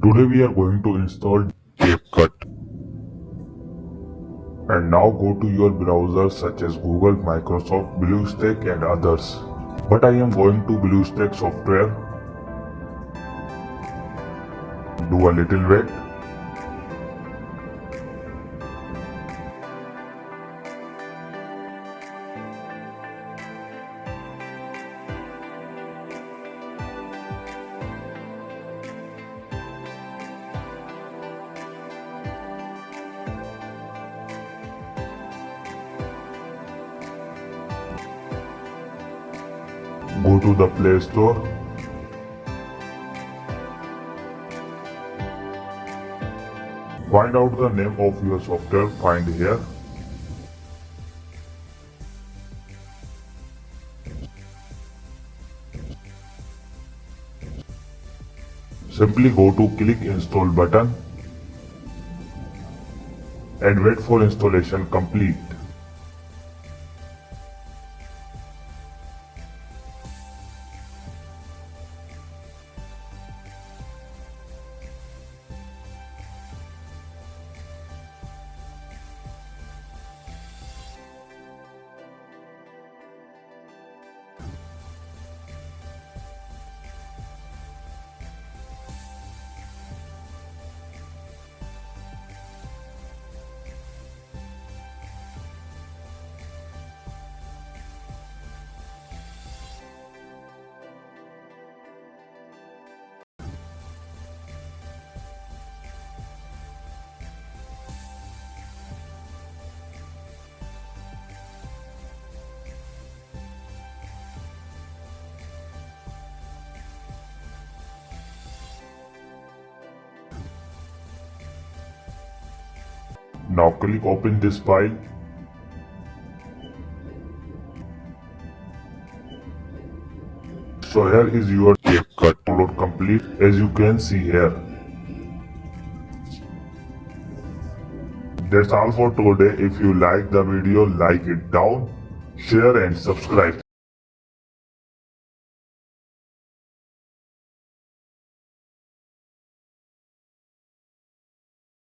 Today we are going to install CapCut. And now go to your browsers such as Google, Microsoft, BlueStack and others. But I am going to BlueStack software. Do a little wait. Go to the Play Store. Find out the name of your software, find here. Simply go to click install button and wait for installation complete. Now click open this file. So here is your CapCut download complete, as you can see here. That's all for today. If you like the video, like it down, share and subscribe.